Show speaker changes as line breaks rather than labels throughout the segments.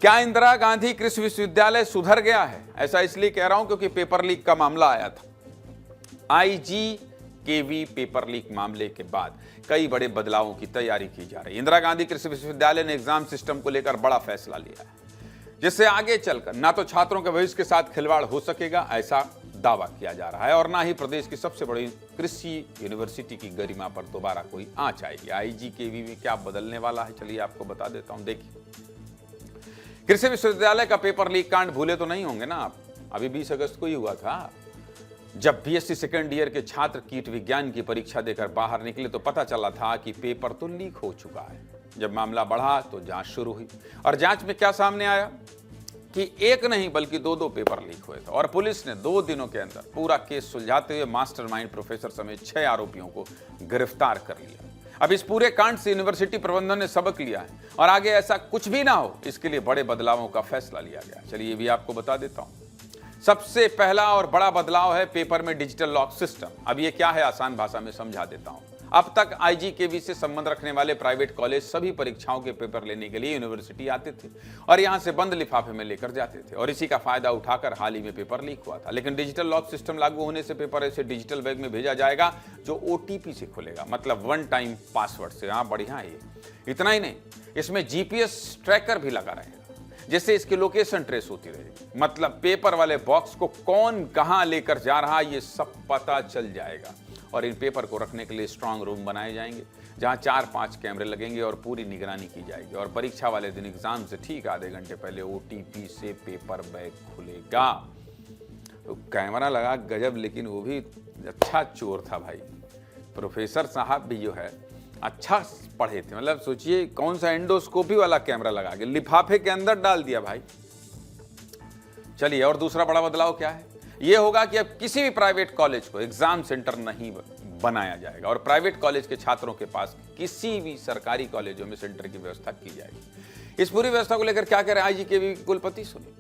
क्या इंदिरा गांधी कृषि विश्वविद्यालय सुधर गया है? ऐसा इसलिए कह रहा हूं क्योंकि पेपर लीक का मामला आया था। IGKV पेपर लीक मामले के बाद कई बड़े बदलावों की तैयारी की जा रही है। इंदिरा गांधी कृषि विश्वविद्यालय ने एग्जाम सिस्टम को लेकर बड़ा फैसला लिया है, जिससे आगे चलकर ना तो छात्रों के भविष्य के साथ खिलवाड़ हो सकेगा, ऐसा दावा किया जा रहा है, और ना ही प्रदेश की सबसे बड़ी कृषि यूनिवर्सिटी की गरिमा पर दोबारा कोई आंच आएगी। IGKV में क्या बदलने वाला है, चलिए आपको बता देता हूं। देखिए, कृषि विश्वविद्यालय का पेपर लीक कांड भूले तो नहीं होंगे ना आप? अभी 20 अगस्त को ही हुआ था, जब BSc सेकेंड ईयर के छात्र कीट विज्ञान की परीक्षा देकर बाहर निकले तो पता चला था कि पेपर तो लीक हो चुका है। जब मामला बढ़ा तो जांच शुरू हुई, और जांच में क्या सामने आया कि एक नहीं बल्कि दो पेपर लीक हुए थे, और पुलिस ने 2 दिनों के अंदर पूरा केस सुलझाते हुए मास्टरमाइंड प्रोफेसर समेत 6 आरोपियों को गिरफ्तार कर लिया। अब इस पूरे कांड से यूनिवर्सिटी प्रबंधन ने सबक लिया है, और आगे ऐसा कुछ भी ना हो इसके लिए बड़े बदलावों का फैसला लिया गया। चलिए ये भी आपको बता देता हूं। सबसे पहला और बड़ा बदलाव है पेपर में डिजिटल लॉक सिस्टम। अब ये क्या है, आसान भाषा में समझा देता हूं। अब तक IGKV से संबंध रखने वाले प्राइवेट कॉलेज सभी परीक्षाओं के पेपर लेने के लिए यूनिवर्सिटी आते थे और यहां से बंद लिफाफे में लेकर जाते थे, और इसी का फायदा उठाकर हाल ही में पेपर लीक हुआ था। लेकिन डिजिटल लॉक सिस्टम लागू होने से पेपर ऐसे डिजिटल बैग में भेजा जाएगा जो OTP से खुलेगा, मतलब 1 टाइम पासवर्ड से। हाँ, बढ़िया है ये। इतना ही नहीं, इसमें GPS ट्रैकर भी लगा रहेगा, जिससे इसकी लोकेशन ट्रेस होती रहेगी। मतलब पेपर वाले बॉक्स को कौन कहां लेकर जा रहा है ये सब पता चल जाएगा। और इन पेपर को रखने के लिए स्ट्रांग रूम बनाए जाएंगे, जहां 4-5 कैमरे लगेंगे और पूरी निगरानी की जाएगी। और परीक्षा वाले दिन एग्जाम से ठीक आधे घंटे पहले OTP से पेपर बैग खुलेगा। तो कैमरा लगा गजब, लेकिन वो भी अच्छा चोर था भाई। प्रोफेसर साहब भी जो है अच्छा पढ़े थे, मतलब सोचिए कौन सा एंडोस्कोपी वाला कैमरा लगा के लिफाफे के अंदर डाल दिया भाई। चलिए, और दूसरा बड़ा बदलाव क्या है? यह होगा कि अब किसी भी प्राइवेट कॉलेज को एग्जाम सेंटर नहीं बनाया जाएगा, और प्राइवेट कॉलेज के छात्रों के पास किसी भी सरकारी कॉलेजों में सेंटर की व्यवस्था की जाएगी। इस पूरी व्यवस्था को लेकर क्या कह रहे हैं IGKV के कुलपति, सुनिए।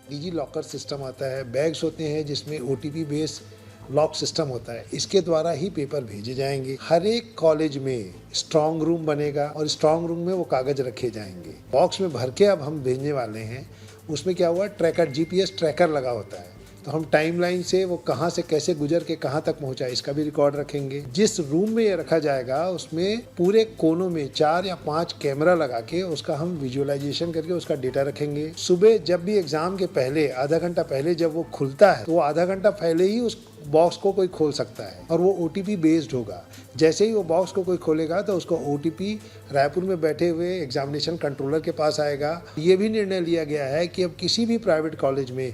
डिजी लॉकर सिस्टम आता है, बैग्स होते हैं जिसमें OTP बेस्ड लॉक सिस्टम होता है, इसके द्वारा ही पेपर भेजे जाएंगे। हर एक कॉलेज में स्ट्रांग रूम बनेगा और स्ट्रांग रूम में वो कागज रखे जाएंगे। बॉक्स में भर के अब हम भेजने वाले हैं। उसमें क्या हुआ, ट्रैकर GPS ट्रैकर लगा होता है, तो हम टाइमलाइन से वो कहाँ से कैसे गुजर के कहाँ तक पहुँचा इसका भी रिकॉर्ड रखेंगे। जिस रूम में ये रखा जाएगा उसमें पूरे कोनों में 4 या 5 कैमरा लगा के उसका हम विजुअलाइजेशन करके उसका डेटा रखेंगे। सुबह जब भी एग्जाम के पहले आधा घंटा पहले जब वो खुलता है तो वो आधा घंटा पहले ही उस बॉक्स को कोई खोल सकता है, और वो OTP बेस्ड होगा। जैसे ही वो बॉक्स को कोई खोलेगा तो उसको OTP रायपुर में बैठे हुए एग्जामिनेशन कंट्रोलर के पास आएगा। ये भी निर्णय लिया गया है कि अब किसी भी प्राइवेट कॉलेज में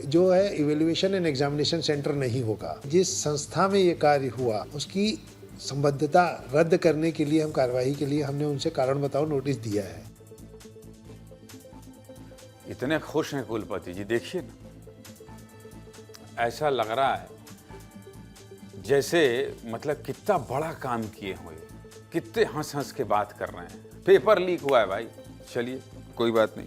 जो है इवेल्युएशन एंड एग्जामिनेशन सेंटर नहीं होगा। जिस संस्था में ये कार्य हुआ उसकी संबद्धता रद्द करने के लिए हम कार्रवाई के लिए हमने उनसे कारण बताओ नोटिस दिया है।
इतने खुश हैं कुलपति जी, देखिए ना, ऐसा लग रहा है जैसे मतलब कितना बड़ा काम किए हुए, कितने हंस हंस के बात कर रहे हैं। पेपर लीक हुआ है भाई, चलिए कोई बात नहीं।